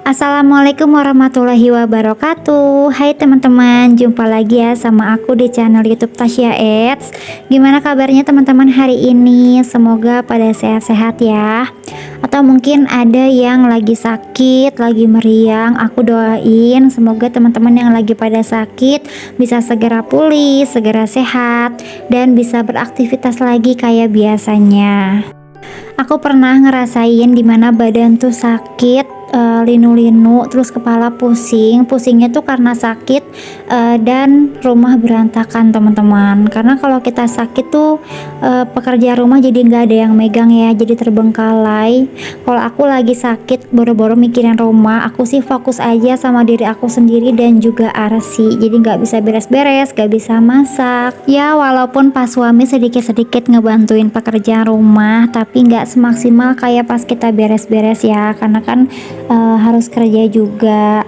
Assalamualaikum warahmatullahi wabarakatuh. Hai teman-teman, jumpa lagi ya sama aku di channel YouTube Tasya Eats. Gimana kabarnya teman-teman hari ini? Semoga pada sehat-sehat ya. Atau mungkin ada yang lagi sakit, lagi meriang. Aku doain semoga teman-teman yang lagi pada sakit bisa segera pulih, segera sehat, dan bisa beraktivitas lagi kayak biasanya. Aku pernah ngerasain dimana badan tuh sakit, linu-linu, terus kepala pusing. Pusingnya tuh karena sakit, dan rumah berantakan teman-teman. Karena kalau kita sakit tuh pekerjaan rumah jadi nggak ada yang megang ya, jadi terbengkalai. Kalau aku lagi sakit boro-boro mikirin rumah, aku sih fokus aja sama diri aku sendiri dan juga Arsi. Jadi nggak bisa beres-beres, nggak bisa masak. Ya walaupun pas suami sedikit-sedikit ngebantuin pekerjaan rumah, tapi nggak semaksimal kayak pas kita beres-beres ya, karena kan harus kerja juga.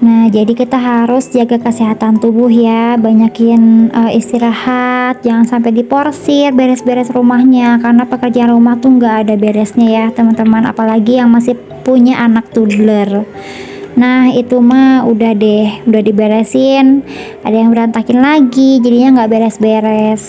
Nah, jadi kita harus jaga kesehatan tubuh ya, banyakin istirahat, jangan sampai diporsir beres-beres rumahnya, karena pekerjaan rumah tuh nggak ada beresnya ya teman-teman, apalagi yang masih punya anak toddler. Nah itu mah udah deh, udah diberesin, ada yang berantakin lagi, jadinya nggak beres-beres.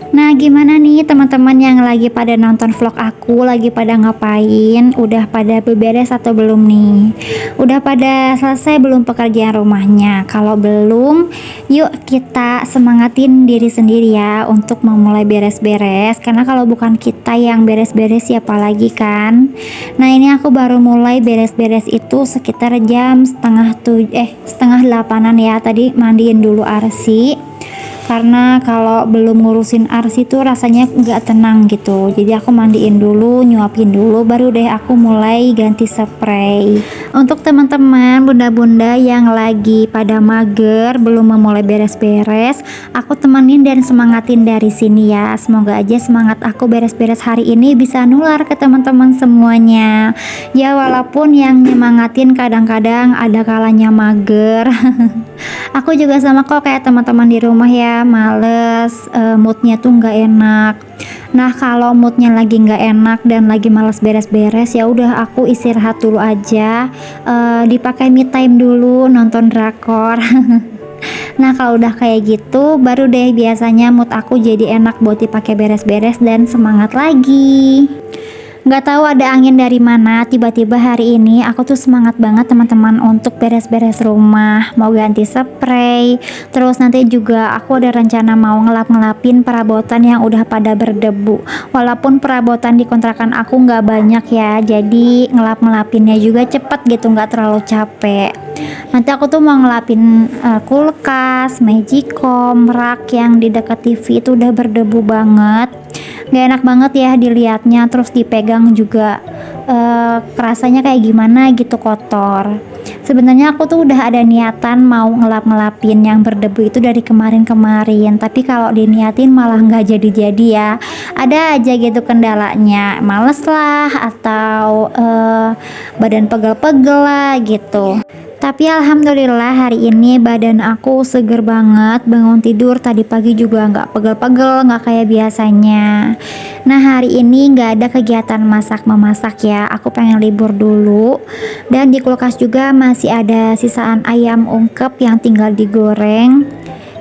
Nah gimana nih teman-teman yang lagi pada nonton vlog aku, lagi pada ngapain? Udah pada beberes atau belum nih? Udah pada selesai belum pekerjaan rumahnya? Kalau belum, yuk kita semangatin diri sendiri ya untuk memulai beres-beres, karena kalau bukan kita yang beres-beres siapa lagi kan? Nah ini aku baru mulai beres-beres itu sekitar jam setengah 8-an ya. Tadi mandiin dulu Arsi, karena kalau belum ngurusin Arsi tuh rasanya nggak tenang gitu. Jadi aku mandiin dulu, nyuapin dulu, baru deh aku mulai ganti spray. Untuk teman-teman bunda-bunda yang lagi pada mager belum memulai beres-beres, aku temenin dan semangatin dari sini ya. Semoga aja semangat aku beres-beres hari ini bisa nular ke teman-teman semuanya. Ya walaupun yang nyemangatin kadang-kadang ada kalanya mager. Aku juga sama kok kayak teman-teman di rumah ya, males, moodnya tuh nggak enak. Nah kalau moodnya lagi nggak enak dan lagi males beres-beres, ya udah aku istirahat dulu aja, dipakai me time dulu, nonton drakor. Nah kalau udah kayak gitu baru deh biasanya mood aku jadi enak buat dipakai beres-beres dan semangat lagi. Nggak tahu ada angin dari mana, tiba-tiba hari ini aku tuh semangat banget teman-teman untuk beres-beres rumah, mau ganti spray, terus nanti juga aku ada rencana mau ngelap-ngelapin perabotan yang udah pada berdebu. Walaupun perabotan di kontrakan aku nggak banyak ya, jadi ngelap-ngelapinnya juga cepet gitu, nggak terlalu capek. Nanti aku tuh mau ngelapin kulkas, magicom, rak yang di dekat TV itu udah berdebu banget. Gak enak banget ya dilihatnya, terus dipegang juga rasanya kayak gimana gitu, kotor. Sebenarnya aku tuh udah ada niatan mau ngelap-ngelapin yang berdebu itu dari kemarin-kemarin, tapi kalau diniatin malah nggak jadi-jadi ya. Ada aja gitu kendalanya, males lah atau badan pegel-pegel lah gitu. Tapi alhamdulillah hari ini badan aku seger banget, bangun tidur tadi pagi juga nggak pegel-pegel, nggak kayak biasanya. Nah hari ini nggak ada kegiatan masak-memasak ya, aku pengen libur dulu. Dan di kulkas juga masih ada sisaan ayam ungkep yang tinggal digoreng.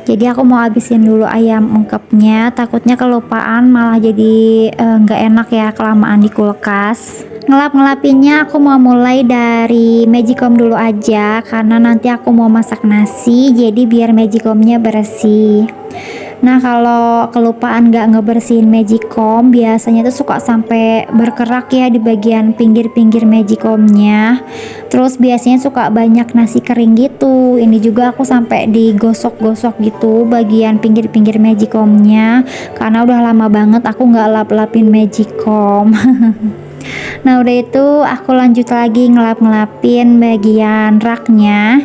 Jadi aku mau habisin dulu ayam ungkepnya, takutnya kelupaan malah jadi nggak enak ya kelamaan di kulkas. Ngelap-ngelapinnya aku mau mulai dari magicom dulu aja, karena nanti aku mau masak nasi, jadi biar magicomnya bersih. Nah kalau kelupaan nggak ngebersihin magicom, biasanya tuh suka sampai berkerak ya di bagian pinggir-pinggir magicomnya. Terus biasanya suka banyak nasi kering gitu. Ini juga aku sampai digosok-gosok gitu bagian pinggir-pinggir magicomnya, karena udah lama banget aku nggak lap-lapin magicom. Nah udah itu aku lanjut lagi ngelap-ngelapin bagian raknya.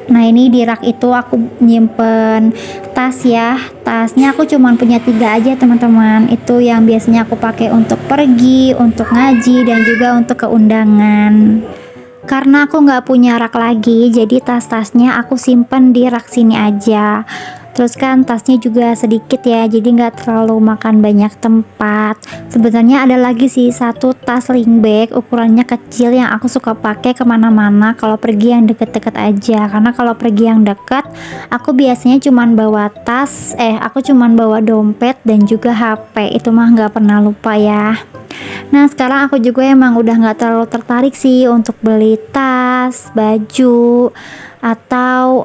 Nah ini di rak itu aku nyimpen tas ya. Tasnya aku cuman punya 3 aja teman-teman. Itu yang biasanya aku pakai untuk pergi, untuk ngaji, dan juga untuk keundangan. Karena aku nggak punya rak lagi, jadi tas-tasnya aku simpen di rak sini aja. Terus kan tasnya juga sedikit ya, jadi nggak terlalu makan banyak tempat. Sebenarnya ada lagi sih satu tas sling bag ukurannya kecil yang aku suka pakai kemana-mana kalau pergi yang deket-deket aja. Karena kalau pergi yang dekat, aku biasanya cuman bawa tas, aku cuman bawa dompet dan juga HP. Itu mah nggak pernah lupa ya. Nah sekarang aku juga emang udah nggak terlalu tertarik sih untuk beli tas, baju, atau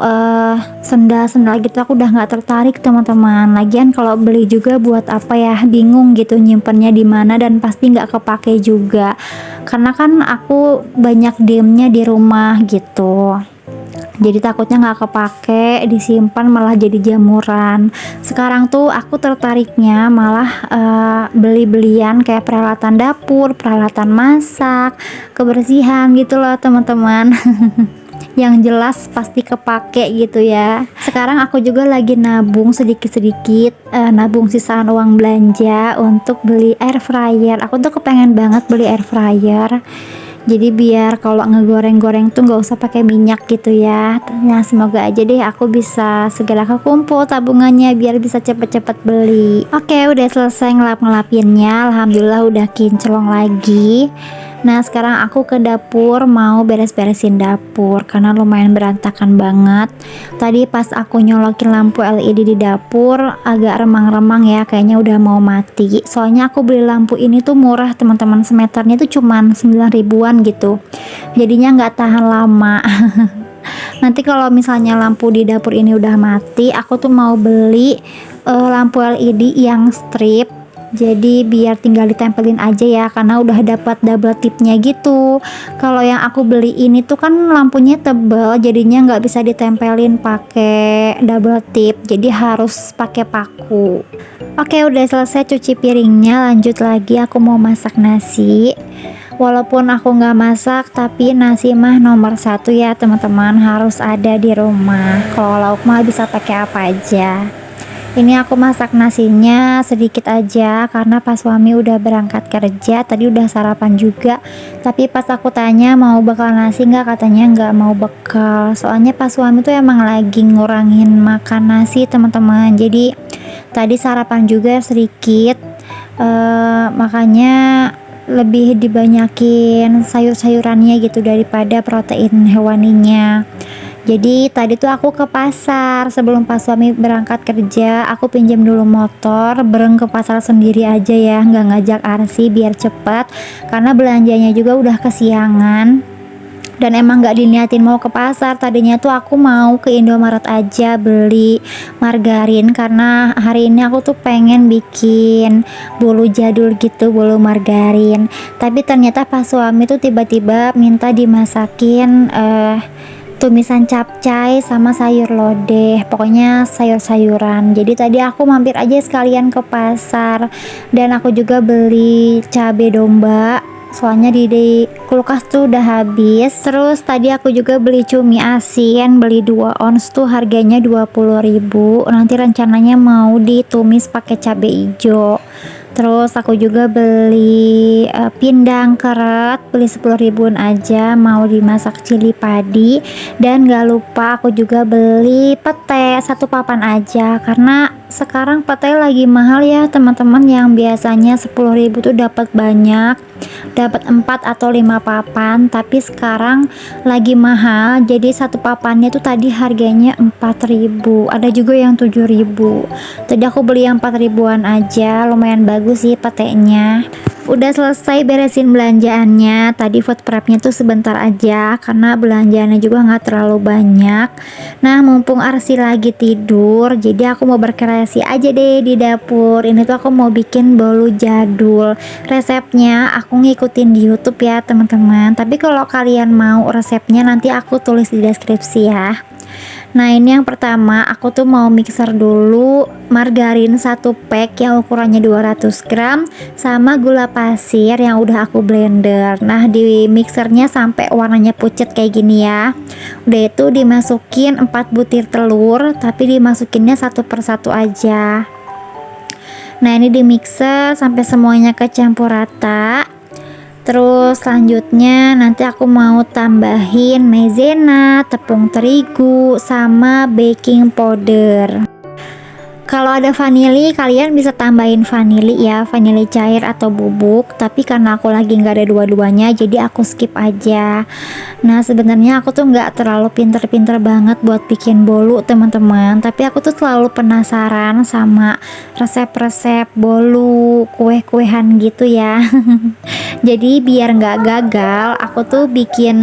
sendal-sendal gitu. Aku udah nggak tertarik teman-teman. Lagian kalau beli juga buat apa ya, bingung gitu nyimpennya di mana dan pasti nggak kepake juga. Karena kan aku banyak diemnya di rumah gitu. Jadi takutnya nggak kepake, disimpan malah jadi jamuran. Sekarang tuh aku tertariknya malah beli-belian kayak peralatan dapur, peralatan masak, kebersihan gitu loh teman-teman. Yang jelas pasti kepake gitu ya. Sekarang aku juga lagi nabung sedikit-sedikit, nabung sisaan uang belanja untuk beli air fryer. Aku tuh kepengen banget beli air fryer, jadi biar kalau ngegoreng-goreng tuh nggak usah pakai minyak gitu ya. Nah semoga aja deh aku bisa segera kekumpul tabungannya biar bisa cepet-cepet beli. Oke, udah selesai ngelap-ngelapinnya, alhamdulillah udah kinclong lagi. Nah sekarang aku ke dapur mau beres-beresin dapur karena lumayan berantakan banget. Tadi pas aku nyolokin lampu LED di dapur agak remang-remang ya, kayaknya udah mau mati. Soalnya aku beli lampu ini tuh murah teman-teman, semeternya tuh cuman 9 ribuan gitu. Jadinya nggak tahan lama. Nanti kalau misalnya lampu di dapur ini udah mati, aku tuh mau beli lampu LED yang strip. Jadi biar tinggal ditempelin aja ya, karena udah dapat double tipnya gitu. Kalau yang aku beli ini tuh kan lampunya tebal, jadinya nggak bisa ditempelin pakai double tip, jadi harus pakai paku. Oke, udah selesai cuci piringnya, lanjut lagi aku mau masak nasi. Walaupun aku nggak masak, tapi nasi mah nomor satu ya teman-teman, harus ada di rumah. Kalau lauk mah bisa pakai apa aja. Ini aku masak nasinya sedikit aja karena pas suami udah berangkat kerja, tadi udah sarapan juga. Tapi pas aku tanya mau bekal nasi nggak, katanya nggak mau bekal. Soalnya pas suami tuh emang lagi ngurangin makan nasi teman-teman. Jadi tadi sarapan juga sedikit, makanya lebih dibanyakin sayur-sayurannya gitu daripada protein hewaninya. Jadi tadi tuh aku ke pasar sebelum pas suami berangkat kerja, aku pinjam dulu motor, bereng ke pasar sendiri aja ya, nggak ngajak Arsi biar cepet, karena belanjanya juga udah kesiangan. Dan emang nggak diniatin mau ke pasar, tadinya tuh aku mau ke Indomaret aja beli margarin, karena hari ini aku tuh pengen bikin bolu jadul gitu, bolu margarin. Tapi ternyata pas suami tuh tiba-tiba minta dimasakin tumisan capcay sama sayur lodeh, pokoknya sayur-sayuran. Jadi tadi aku mampir aja sekalian ke pasar, dan aku juga beli cabai domba, soalnya di kulkas tuh udah habis. Terus tadi aku juga beli cumi asin, beli 2 ons tuh harganya 20.000. Nanti rencananya mau ditumis pakai cabai hijau. Terus aku juga beli pindang keret, beli 10 ribuan aja, mau dimasak cili padi. Dan gak lupa aku juga beli pete 1 papan aja, karena sekarang pete lagi mahal ya teman-teman. Yang biasanya 10.000 tuh dapat banyak, dapat 4 atau 5 papan, tapi sekarang lagi mahal. Jadi 1 papannya tuh tadi harganya 4.000, ada juga yang 7.000. Tadi aku beli yang 4 ribuan aja, lumayan bagus sih petenya. Udah selesai beresin belanjaannya. Tadi food prepnya tuh sebentar aja karena belanjaannya juga nggak terlalu banyak. Nah mumpung Arsi lagi tidur, jadi aku mau berkreasi aja deh di dapur. Ini tuh aku mau bikin bolu jadul. Resepnya aku ngikutin di YouTube ya teman-teman, tapi kalau kalian mau resepnya nanti aku tulis di deskripsi ya. Nah ini yang pertama, aku tuh mau mixer dulu margarin 1 pack yang ukurannya 200 gram sama gula pasir yang udah aku blender. Nah di mixernya sampai warnanya pucet kayak gini ya. Udah itu dimasukin 4 butir telur, tapi dimasukinnya satu persatu aja. Nah ini di mixer sampai semuanya kecampur rata. Terus selanjutnya nanti aku mau tambahin maizena, tepung terigu, sama baking powder. Kalau ada vanili, kalian bisa tambahin vanili ya, vanili cair atau bubuk. Tapi karena aku lagi nggak ada dua-duanya, jadi aku skip aja. Nah, sebenarnya aku tuh nggak terlalu pinter-pinter banget buat bikin bolu, teman-teman. Tapi aku tuh selalu penasaran sama resep-resep bolu, kue-kuehan gitu ya. Jadi biar nggak gagal, aku tuh bikin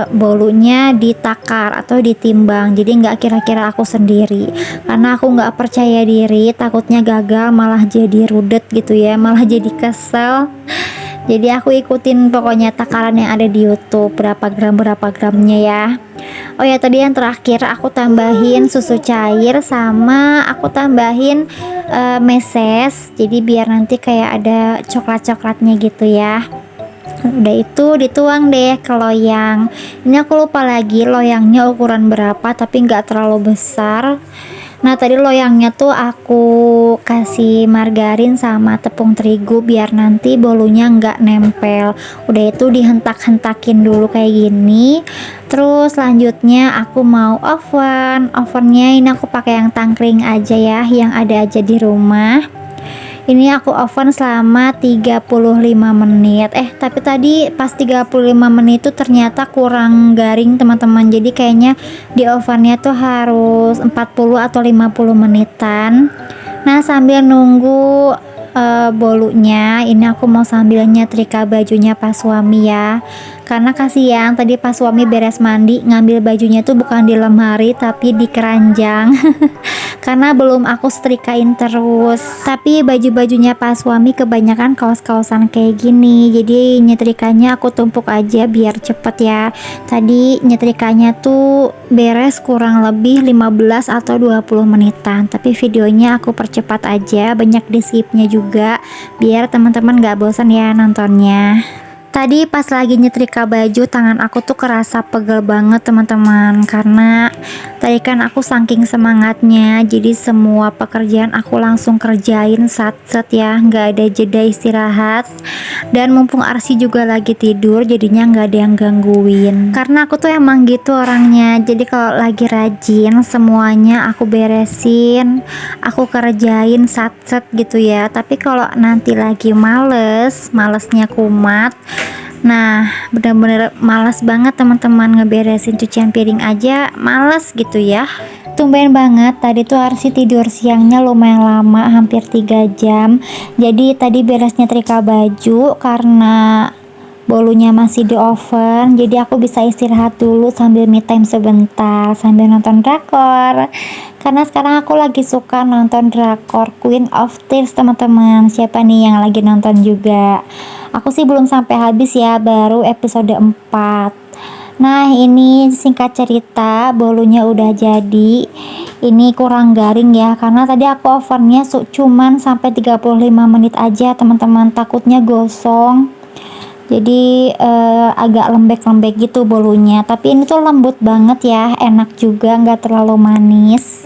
bolunya ditakar atau ditimbang. Jadi nggak kira-kira aku sendiri, karena aku nggak percaya diri, takutnya gagal malah jadi rudet gitu ya, malah jadi kesel. Jadi aku ikutin pokoknya takaran yang ada di YouTube, berapa gramnya ya. Oh ya, tadi yang terakhir aku tambahin susu cair, sama aku tambahin meses, jadi biar nanti kayak ada coklat-coklatnya gitu ya. Udah itu dituang deh ke loyang. Ini aku lupa lagi loyangnya ukuran berapa, tapi nggak terlalu besar. Nah, tadi loyangnya tuh aku kasih margarin sama tepung terigu biar nanti bolunya nggak nempel. Udah itu dihentak-hentakin dulu kayak gini. Terus selanjutnya aku mau ovennya ini aku pakai yang tangkring aja ya, yang ada aja di rumah. Ini aku oven selama 35 menit. Tapi tadi pas 35 menit itu ternyata kurang garing, teman-teman. Jadi kayaknya di ovennya tuh harus 40 atau 50 menitan. Nah, sambil nunggu bolunya, ini aku mau sambil nyetrika bajunya pas suami ya. Karena kasihan tadi pas suami beres mandi ngambil bajunya tuh bukan di lemari tapi di keranjang. Karena belum aku setrikain terus. Tapi baju-bajunya pas suami kebanyakan kaos-kaosan kayak gini, jadi nyetrikanya aku tumpuk aja biar cepet ya. Tadi nyetrikanya tuh beres kurang lebih 15 atau 20 menitan, tapi videonya aku percepat aja, banyak di skipnya juga biar teman-teman gak bosan ya nontonnya. Tadi pas lagi nyetrika baju, tangan aku tuh kerasa pegel banget, teman-teman, karena tadi kan aku saking semangatnya, jadi semua pekerjaan aku langsung kerjain sat-set ya, nggak ada jeda istirahat. Dan mumpung Arsi juga lagi tidur, jadinya nggak ada yang gangguin. Karena aku tuh emang gitu orangnya, jadi kalau lagi rajin semuanya aku beresin, aku kerjain sat-set gitu ya. Tapi kalau nanti lagi malesnya kumat, nah bener-bener malas banget teman-teman, ngeberesin cucian piring aja males gitu ya. Tumben banget tadi tuh Arsi tidur siangnya lumayan lama, hampir 3 jam. Jadi tadi beres nyetrika baju karena bolunya masih di oven, jadi aku bisa istirahat dulu sambil me time sebentar, sambil nonton drakor. Karena sekarang aku lagi suka nonton drakor Queen of Tears, teman-teman. Siapa nih yang lagi nonton juga? Aku sih belum sampai habis ya, baru episode 4. Nah, ini singkat cerita bolunya udah jadi. Ini kurang garing ya, karena tadi aku ovennya cuman sampai 35 menit aja, teman-teman. Takutnya gosong. Jadi agak lembek-lembek gitu bolunya. Tapi ini tuh lembut banget ya, enak juga, nggak terlalu manis.